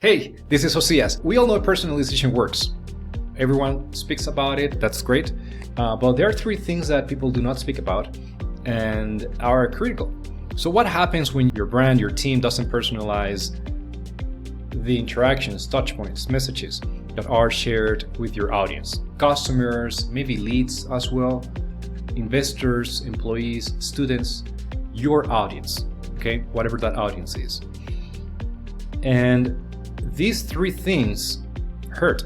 Hey, this is Josías. We all know personalization works. Everyone speaks about it, that's great. But there are three things that people do not speak about and are critical. So what happens when your brand, your team doesn't personalize the interactions, touchpoints, messages that are shared with your audience? Customers, maybe leads as well, investors, employees, students, your audience, okay? Whatever that audience is. And these three things hurt.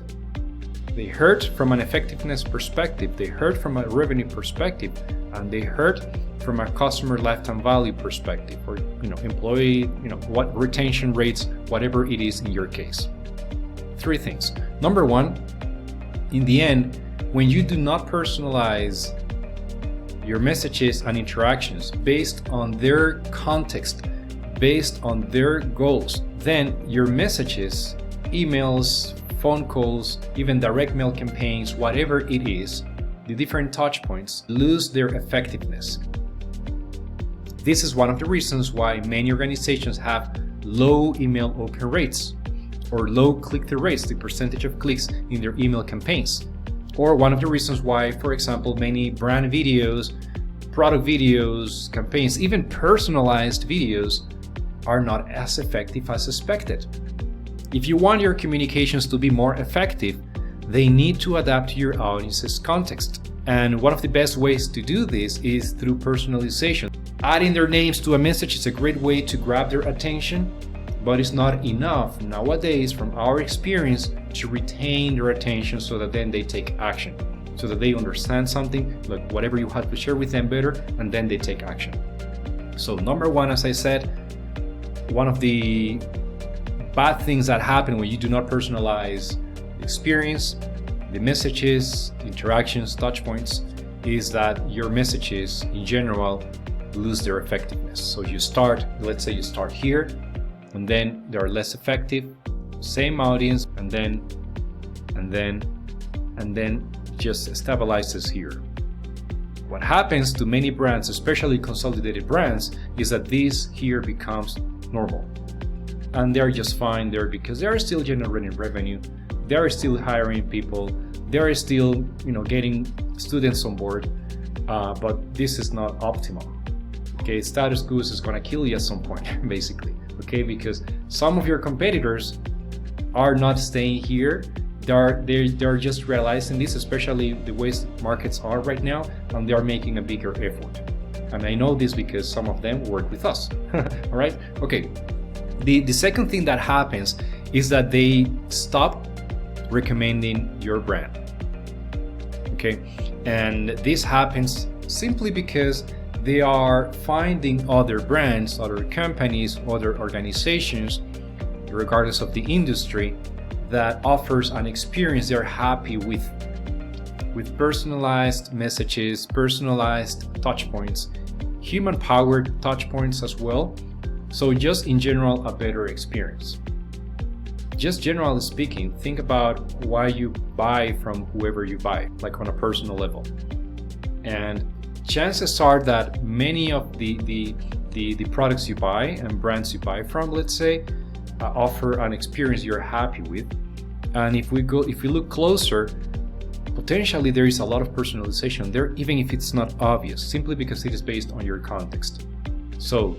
They hurt from an effectiveness perspective, they hurt from a revenue perspective, and they hurt from a customer lifetime value perspective, or employee, what retention rates, whatever it is in your case. Three things. Number one, in the end, when you do not personalize your messages and interactions based on their context, based on their goals, then your messages, emails, phone calls, even direct mail campaigns, whatever it is, the different touch points lose their effectiveness. This is one of the reasons why many organizations have low email open rates or low click-through rates, the percentage of clicks in their email campaigns. Or one of the reasons why, for example, many brand videos, product videos, campaigns, even personalized videos are not as effective as expected. If you want your communications to be more effective, they need to adapt to your audience's context. And one of the best ways to do this is through personalization. Adding their names to a message is a great way to grab their attention, but it's not enough nowadays from our experience to retain their attention so that then they take action, so that they understand something, like whatever you have to share with them better, and then they take action. So number one, as I said, one of the bad things that happen when you do not personalize the experience, the messages, interactions, touch points, is that your messages in general lose their effectiveness. So you start, let's say you start here, and then they are less effective, same audience, and then just stabilizes here. What happens to many brands, especially consolidated brands, is that this here becomes normal. And they're just fine there because they are still generating revenue, they are still hiring people, they are still getting students on board, but this is not optimal. Okay, status quo is going to kill you at some point, basically. Okay, because some of your competitors are not staying here. They're just realizing this, especially the ways markets are right now, and they are making a bigger effort. And I know this because some of them work with us. All right. Okay. The second thing that happens is that they stop recommending your brand. Okay, and this happens simply because they are finding other brands, other companies, other organizations, regardless of the industry, that offers an experience they're happy with personalized messages, personalized touch points, human-powered touch points as well. So just in general, a better experience. Just generally speaking, think about why you buy from whoever you buy, like on a personal level. And chances are that many of the products you buy and brands you buy from, let's say, offer an experience you're happy with. And if we look closer, potentially there is a lot of personalization there, even if it's not obvious, simply because it is based on your context. So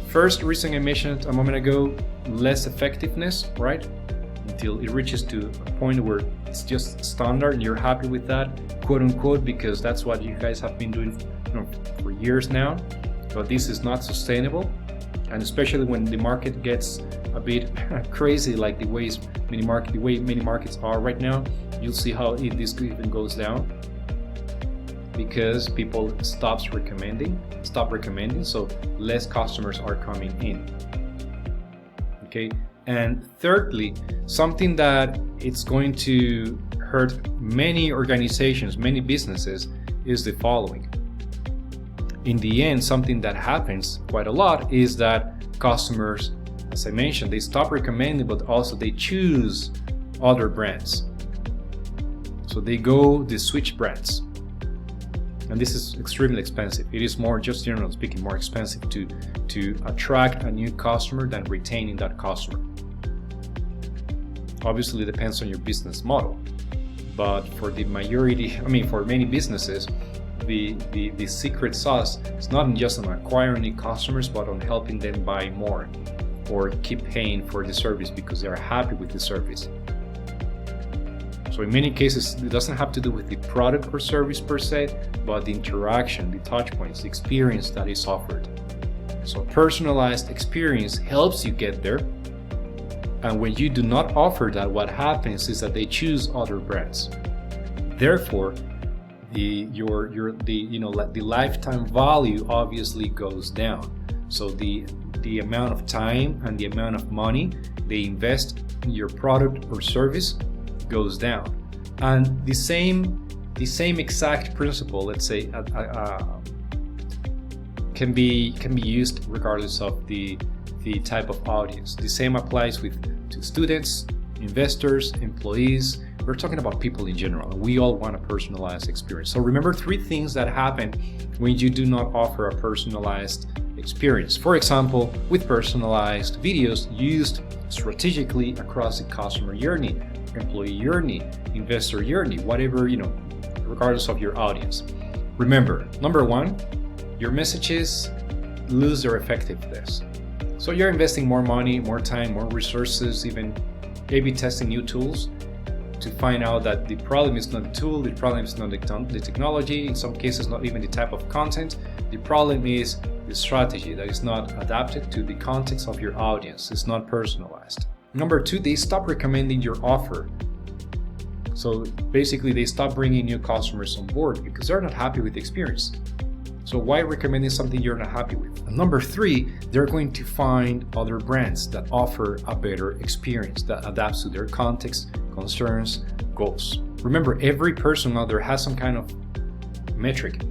first reason I mentioned a moment ago, less effectiveness, right? Until it reaches to a point where it's just standard and you're happy with that, quote unquote, because that's what you guys have been doing for years now. But this is not sustainable. And especially when the market gets a bit crazy, like the way many markets are right now, you'll see how this even goes down, because people stop recommending, so less customers are coming in. Okay, and thirdly, something that it's going to hurt many organizations, many businesses, is the following. In the end, something that happens quite a lot is that customers, as I mentioned, they stop recommending, but also they choose other brands. So they switch brands. And this is extremely expensive. It is more, just generally speaking, more expensive to attract a new customer than retaining that customer. Obviously, it depends on your business model. But for the majority, for many businesses, the secret sauce is not just on acquiring new customers, but on helping them buy more or keep paying for the service because they are happy with the service. So in many cases, it doesn't have to do with the product or service per se, but the interaction, the touch points, the experience that is offered. So personalized experience helps you get there. And when you do not offer that, what happens is that they choose other brands. Therefore, the lifetime value obviously goes down. So the amount of time and the amount of money they invest in your product or service goes down. And the same exact principle, let's say, can be used regardless of the type of audience. The same applies to students, investors, employees. We're talking about people in general. We all want a personalized experience. So remember 3 things that happen when you do not offer a personalized experience. For example, with personalized videos used strategically across the customer journey, employee journey, investor journey, whatever, regardless of your audience. Remember, number 1, your messages lose their effectiveness. So you're investing more money, more time, more resources, even A/B testing new tools to find out that the problem is not the tool, the problem is not the technology, in some cases not even the type of content. The problem is the strategy that is not adapted to the context of your audience. It's not personalized. Number 2, they stop recommending your offer. So basically they stop bringing new customers on board because they're not happy with the experience. So why recommending something you're not happy with? And number 3, they're going to find other brands that offer a better experience that adapts to their context, concerns, goals. Remember, every person out there has some kind of metric,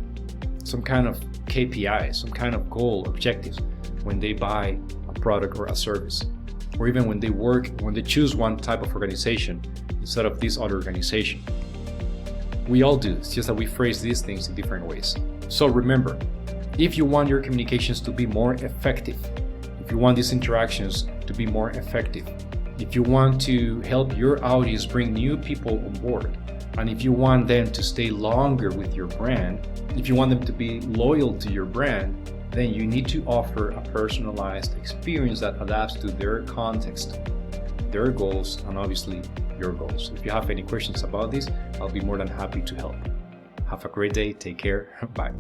some kind of KPI, some kind of goal, objectives when they buy a product or a service, or even when they choose one type of organization instead of this other organization. We all do, it's just that we phrase these things in different ways. So remember, if you want your communications to be more effective, if you want these interactions to be more effective, if you want to help your audience bring new people on board, and if you want them to stay longer with your brand, if you want them to be loyal to your brand, then you need to offer a personalized experience that adapts to their context, their goals, and obviously your goals. If you have any questions about this, I'll be more than happy to help. Have a great day. Take care. Bye.